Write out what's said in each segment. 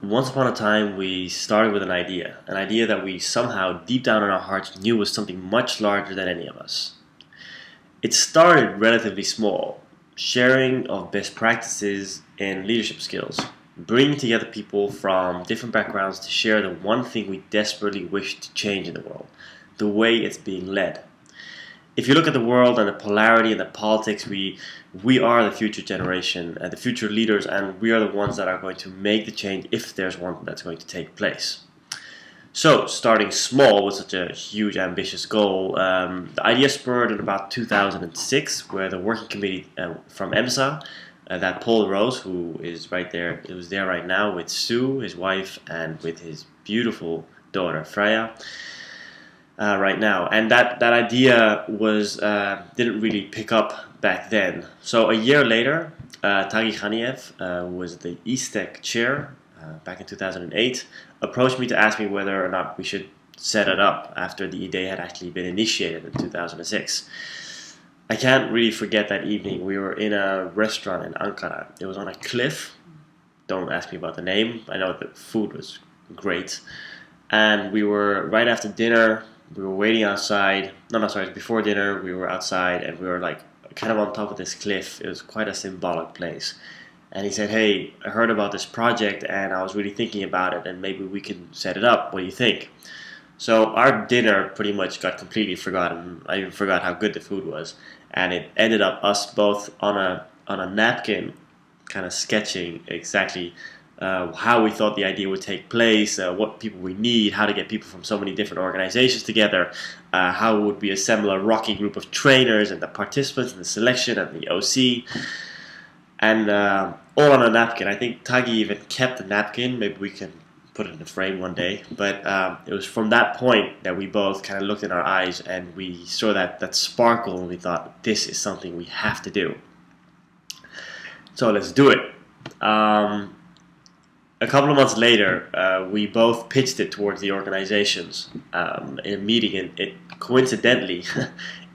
Once upon a time, we started with an idea that we somehow, deep down in our hearts, knew was something much larger than any of us. It started relatively small, sharing of best practices and leadership skills, bringing together people from different backgrounds to share the one thing we desperately wish to change in the world, the way it's being led. If you look at the world and the polarity and the politics, we are the future generation and the future leaders, and we are the ones that are going to make the change if there's one that's going to take place. So, starting small with such a huge, ambitious goal, the idea spurred in about 2006, where the working committee from EMSA, that Paul Rose, who is right there, it was there right now with Sue, his wife, and with his beautiful daughter Freya right now, and that idea was didn't really pick up back then. So a year later, Taghi Ghaniev, who was the ESTEC chair back in 2008, approached me to ask me whether or not we should set it up after the idea had actually been initiated in 2006. I can't really forget that evening. We were in a restaurant in Ankara. It was on a cliff. Don't ask me about the name. I know the food was great. And we were right after dinner. We were waiting outside. No, sorry, before dinner. We were outside and we were like kind of on top of this cliff. It was quite a symbolic place. And he said, "Hey, I heard about this project and I was really thinking about it and maybe we can set it up. What do you think?" So our dinner pretty much got completely forgotten. I even forgot how good the food was. And it ended up us both on a napkin kind of sketching exactly how we thought the idea would take place, what people we need, how to get people from so many different organizations together, how would we assemble a rocky group of trainers and the participants and the selection and the OC, and all on a napkin. I think Tagi even kept the napkin. Maybe we can put it in a frame one day. But it was from that point that we both kind of looked in our eyes and we saw that sparkle and we thought, this is something we have to do. So let's do it. A couple of months later, we both pitched it towards the organizations in a meeting, coincidentally,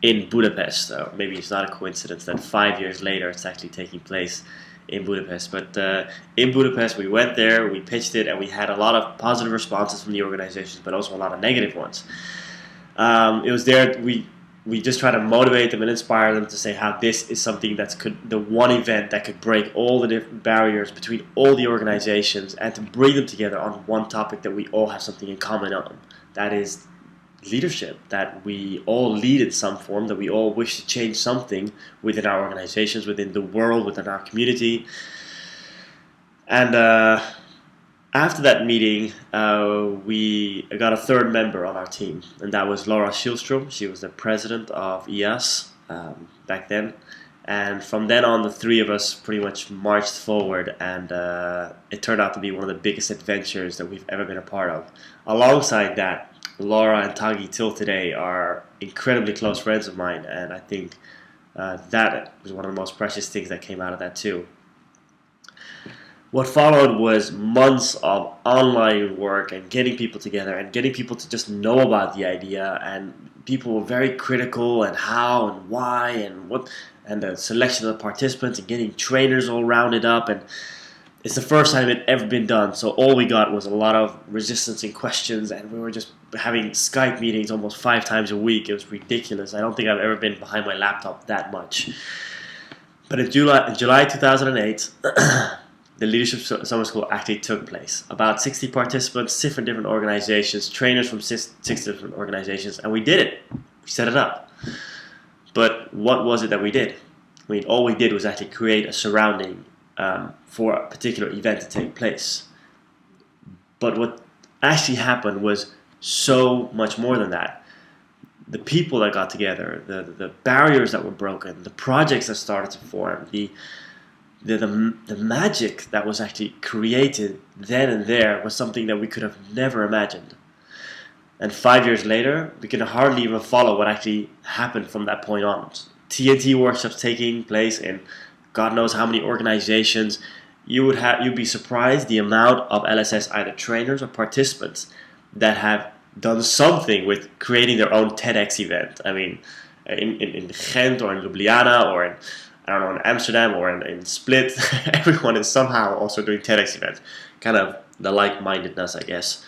in Budapest. So maybe it's not a coincidence that 5 years later it's actually taking place in Budapest. But in Budapest, we went there, we pitched it, and we had a lot of positive responses from the organizations, but also a lot of negative ones. It was there, we just try to motivate them and inspire them to say how this is something the one event that could break all the different barriers between all the organizations and to bring them together on one topic that we all have something in common on. That is leadership, that we all lead in some form, that we all wish to change something within our organizations, within the world, within our community. And after that meeting, we got a third member on our team, and that was Laura Schilstrom. She was the president of EAS back then. And from then on, the three of us pretty much marched forward, and it turned out to be one of the biggest adventures that we've ever been a part of. Alongside that, Laura and Tagi till today are incredibly close friends of mine, and I think that was one of the most precious things that came out of that too. What followed was months of online work and getting people together and getting people to just know about the idea, and people were very critical and how and why and what, and the selection of the participants and getting trainers all rounded up, and it's the first time it had ever been done, so all we got was a lot of resistance and questions, and we were just having Skype meetings almost 5 times a week. It was ridiculous. I don't think I've ever been behind my laptop that much. But in July 2008, the Leadership Summer School actually took place. About 60 participants, different organizations, trainers from 6 different organizations, and we did it. We set it up. But what was it that we did? I mean, all we did was actually create a surrounding for a particular event to take place. But what actually happened was so much more than that. The people that got together, the barriers that were broken, the projects that started to form, the magic that was actually created then and there was something that we could have never imagined. And 5 years later, we can hardly even follow what actually happened from that point on. TNT workshops taking place in God knows how many organizations. You'd be surprised the amount of LSS either trainers or participants that have done something with creating their own TEDx event. I mean, in Ghent or in Ljubljana or in, I don't know, in Amsterdam or in Split, everyone is somehow also doing TEDx events. Kind of the like-mindedness, I guess.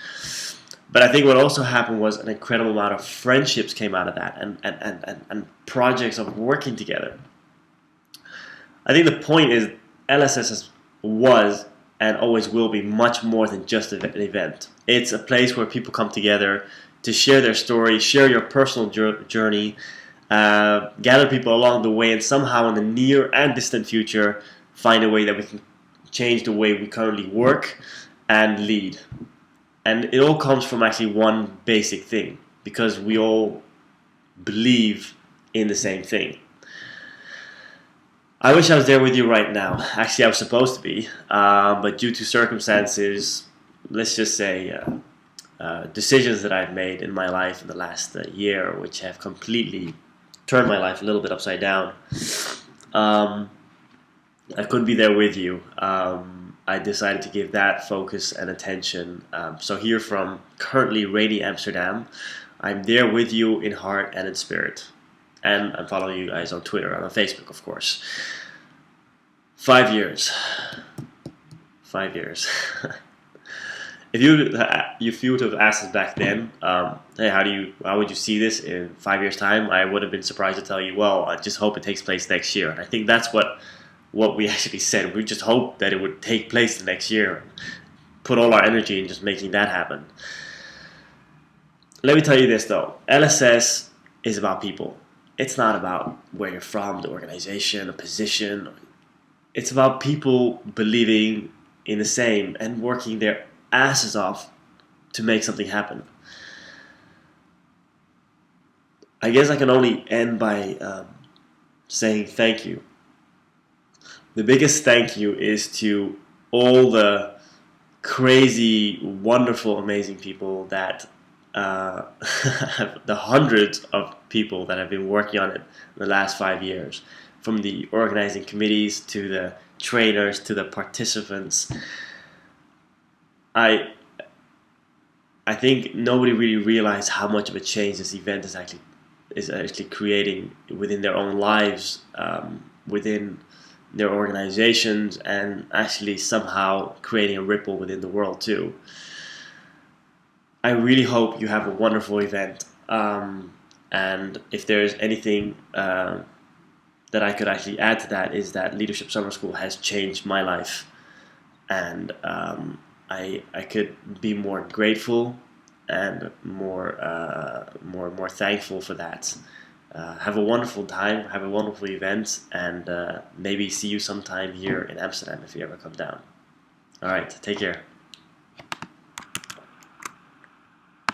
But I think what also happened was an incredible amount of friendships came out of that, and projects of working together. I think the point is was and always will be much more than just an event. It's a place where people come together to share their story, share your personal journey, gather people along the way, and somehow in the near and distant future find a way that we can change the way we currently work and lead. And it all comes from actually one basic thing, because we all believe in the same thing. I wish I was there with you right now. Actually, I was supposed to be, but due to circumstances, let's just say decisions that I've made in my life in the last year, which have completely turned my life a little bit upside down, I couldn't be there with you. I decided to give that focus and attention. So here from currently rainy Amsterdam, I'm there with you in heart and in spirit. And I'm following you guys on Twitter and on Facebook, of course. 5 years. 5 years. If you would have asked us back then, hey, how would you see this in 5 years' time? I would have been surprised to tell you, well, I just hope it takes place next year. And I think that's what we actually said. We just hoped that it would take place the next year. Put all our energy in just making that happen. Let me tell you this though. LSS is about people. It's not about where you're from, the organization, a position. It's about people believing in the same and working their asses off to make something happen. I guess I can only end by saying thank you. The biggest thank you is to all the crazy, wonderful, amazing people that the hundreds of people that have been working on it in the last 5 years, from the organizing committees to the trainers to the participants. I think nobody really realized how much of a change this event is actually creating within their own lives, within their organizations, and actually somehow creating a ripple within the world too. I really hope you have a wonderful event, and if there's anything that I could actually add to that, is that Leadership Summer School has changed my life, and I could be more grateful and more thankful for that. Have a wonderful time, have a wonderful event, and maybe see you sometime here in Amsterdam if you ever come down. All right, take care.